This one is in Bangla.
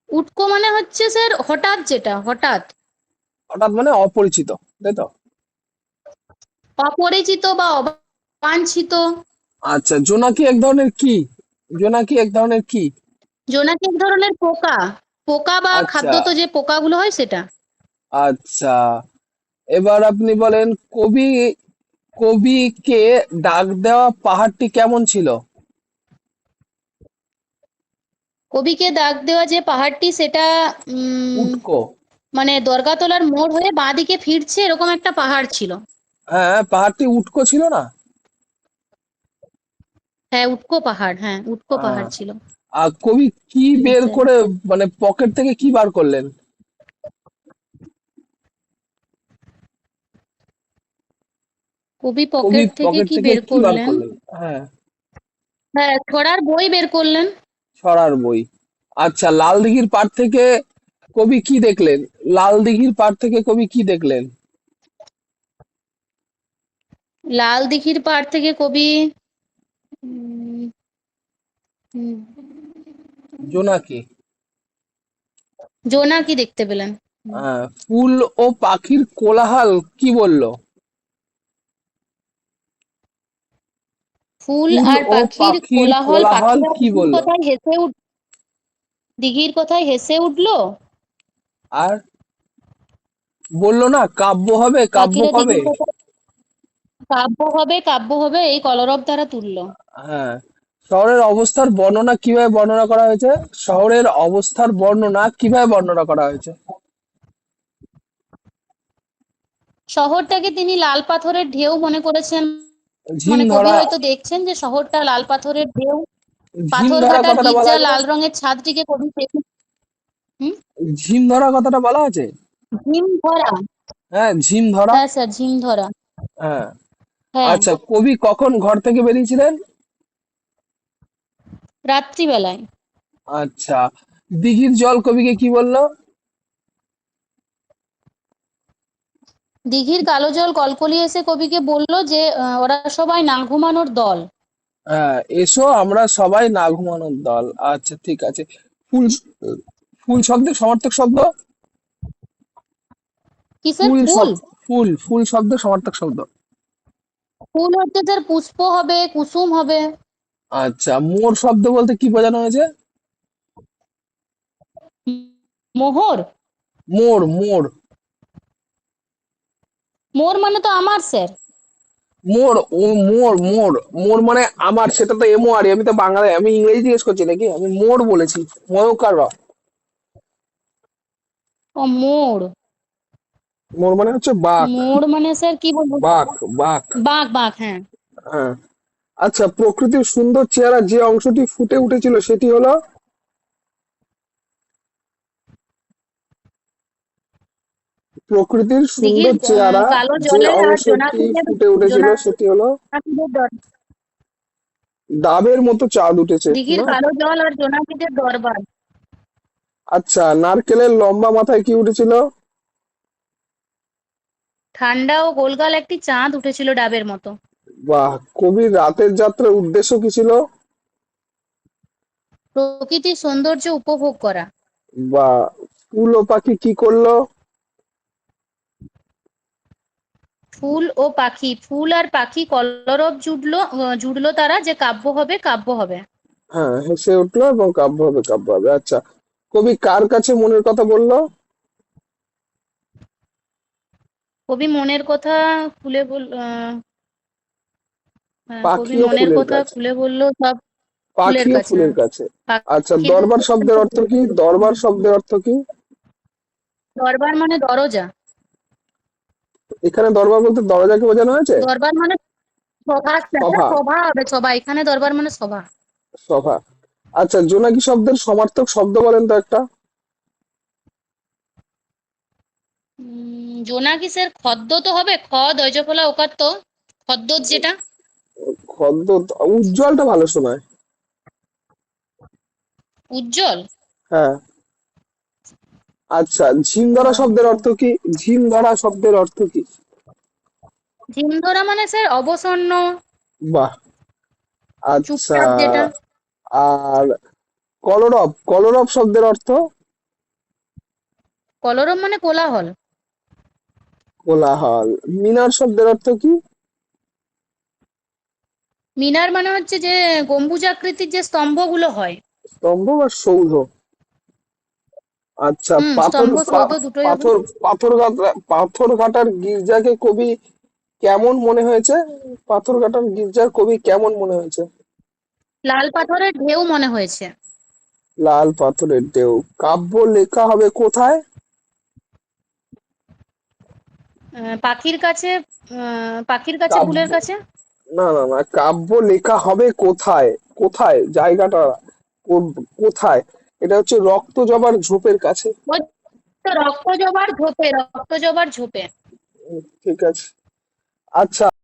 উটকো মানে হচ্ছে স্যার হঠাৎ, যেটা হঠাৎ। হঠাৎ মানে অপরিচিত, তাই তো? অপরিচিত বা অবাঞ্ছিত। আচ্ছা, জোনাকি এক ধরনের কি? জোনাকি এক ধরনের কি? জোনাকি এক ধরনের পোকা। পোকা বা আচ্ছা। খাদ্যত যে পোকাগুলো হয় সেটা। আচ্ছা, এবার আপনি বলেন, কবি কবিকে ডাক দেওয়া পাহাড়টি কেমন ছিল? কবিকে ডাক দেওয়া যে পাহাড়টি সেটা উটকো। মানে দরগাতলার মোড় হয়ে বাঁ দিকে ফিরছে এরকম একটা পাহাড় ছিল। হ্যাঁ, পাহাড়টি উটকো ছিল না? হ্যাঁ, উটকো পাহাড়, হ্যাঁ উটকো হ্যাঁ। পাহাড় ছিল। আর কবি কি হুম, বের স্যার। করে, মানে পকেট থেকে কি বার করলেন? কবি কবি পকেট থেকে পকেট কি থেকে বের কি বার করলেন? করলেন? হ্যাঁ। হ্যাঁ, ছড়ার বই বের করলেন। ছড়ার বই। আচ্ছা, লাল দিঘির পাড় থেকে কবি কি দেখলেন? লাল দিঘির পাড় থেকে কবি কি দেখলেন? লাল দিঘির পাড় থেকে কবি উম, উম, জোনাকি। জোনাকি দেখতে পেলেন। ফুল ও পাখির কোলাহল কি বলল? ফুল ফুল আর ও পাখির পাখির কোলাহল, কোলাহল পাখিরা কি বলল? দিঘির কথায় হেসে উঠলো। আর বলল না কাব্য হবে, কাব্য পাখিরা কবে? দিঘির কথায় কাব্য হবে, কাব্য হবে এই কলরব দ্বারা তুললো। হ্যাঁ। শহরের অবস্থার বর্ণনা কিভাবে বর্ণনা করা হয়েছে? শহরের অবস্থার বর্ণনা কিভাবে বর্ণনা করা হয়েছে? শহরটাকে তিনি লাল পাথরের ঢেউ মনে করেছেন। ঝিম মানে কবি ধরা। হয়তো দেখছেন যে শহরটা লাল পাথরের ঢেউ। ঝিম পাথর ধরা ঘাটার কথাটা বলা গির্জা আছে না? লাল রঙের ছাদটিকে কবি হুম, ঝিম ধরা কথাটা বলা আছে। ঝিম ধরা। হ্যাঁ, ঝিম ধরা। হ্যাঁ স্যার, ঝিম ধরা। হ্যাঁ। হ্যাঁ, আচ্ছা, কবি কখন ঘর থেকে বেরিয়েছিলেন? রাত্রিবেলায়। আচ্ছা, দিঘির জল কবিকে কি বললো? দিঘির কালো জল কলকলিয়ে এসে কবিকে বলল যে ওরা সবাই না ঘুমানোর দল। হ্যাঁ, এসো আমরা সবাই না ঘুমানোর দল। আচ্ছা, ঠিক আছে। ফুল, ফুল শব্দের সমার্থক শব্দ? কিসের ফুল ফুল? শব্দ, ফুল শব্দ সমার্থক শব্দ। ফুল হচ্ছে স্যার পুষ্প হবে, কুসুম হবে। আচ্ছা, মোর শব্দ বলতে কি বোঝানো হয়েছে? মোহর। মোর। মোর মানে তো আমার স্যার। মোর ও মোর মানে আমার, সেটা তো এমও আর আমি তো বাংলায়, আমি ইংরেজি জিজ্ঞেস করছি নাকি? আমি মোর বলেছি। ময়ূকার র। ও মোর। মোর মানে হচ্ছে বাঘ। মোর মানে স্যার কি বলবো? বাঘ। বাঘ। বাঘ, বাঘ, হ্যাঁ। হ্যাঁ। আচ্ছা, প্রকৃতির সুন্দর চেহারা যে অংশটি ফুটে উঠেছিল সেটি হলো? প্রকৃতির দিঘির সুন্দর চেহারা কালো যে জলে আর অংশটি ফুটে উঠেছিল সেটি হলো? জোনাকিদের ডাবের মতো চাঁদ উঠেছে দিঘির না? কালো জল আর জোনাকিদের দরবার। আচ্ছা, নারকেলের লম্বা মাথায় কি উঠেছিল? ঠান্ডা ও গোলগাল একটি চাঁদ উঠেছিল ডাবের মতো। বাহ। কবির রাতের যাত্রার উদ্দেশ্য কি ছিল? প্রকৃতির সৌন্দর্য উপভোগ করা। বা, ফুল ও পাখি কি করলো? ফুল ও পাখি, ফুল আর পাখি কলরব জুড়লো তারা যে কাব্য হবে, কাব্য হবে। হ্যাঁ, হেসে উঠলো এবং কাব্য হবে, কাব্য হবে। আচ্ছা, কবি কার কাছে মনের কথা বললো? কবি মনের কথা খুলে বল কবি পাখি ও মনের ফুলের কথা কাছে। খুলে বললো সব ফুলের পাখি ও কাছে। ফুলের কাছে। আচ্ছা, পাখির দরবার শব্দের অর্থ কি? দরবার শব্দের অর্থ কি? দরবার মানে দরজা। এখানে দরবার বলতে দরজাকে বোঝানো হয়েছে? দরবার মানে সভা, সভা। সভা হবে, সভা। এখানে দরবার মানে সভা। সভা। আচ্ছা, জোনাকি শব্দের সমার্থক শব্দ বলেন তো একটা। জোনাকি স্যার খদ্দ তো হবে, খ দৈজফলা ওকার তো খদ্দর যেটা। খদ্দ। উজ্জ্বলটা ভালো শোনায়। উজ্জ্বল। হ্যাঁ। আচ্ছা, ঝিম ধরা আহ, শব্দের অর্থ কি? ঝিম ধরা শব্দের অর্থ কি? ঝিমধরা মানে স্যার অবসন্ন, বাহ। আচ্ছা। চুপচাপ যেটা। আর কলরব শব্দের অর্থ? কলরব মানে কোলাহল। কোলাহল। মিনার শব্দের অর্থ কি? মিনার মানে হচ্ছে যে গম্বুজাকৃতির যে স্তম্ভগুলো হয়। স্তম্ভ বা সৌধ? আচ্ছা, পাথর স্তম্ভ সৌধ দুটোই হবে। পাথর পাথর ঘাটার গির্জাকে কবি কেমন মনে হয়েছে? পাথর ঘাটার গির্জার কবি কেমন মনে হয়েছে? লাল পাথরের ঢেউ মনে হয়েছে। লাল পাথরের ঢেউ। কাব্য লেখা হবে কোথায়? পাখির কাছে। পাখির কাছে, কাব্য, ফুলের কাছে। না না না, কাব্য লেখা হবে কোথায়? কোথায় জায়গাটা, কোথায়? এটা হচ্ছে রক্ত জবার ঝোপের কাছে। ওই তো রক্ত জবার ঝোপে, রক্ত জবার ঝোপে। ঠিক আছে। আচ্ছা।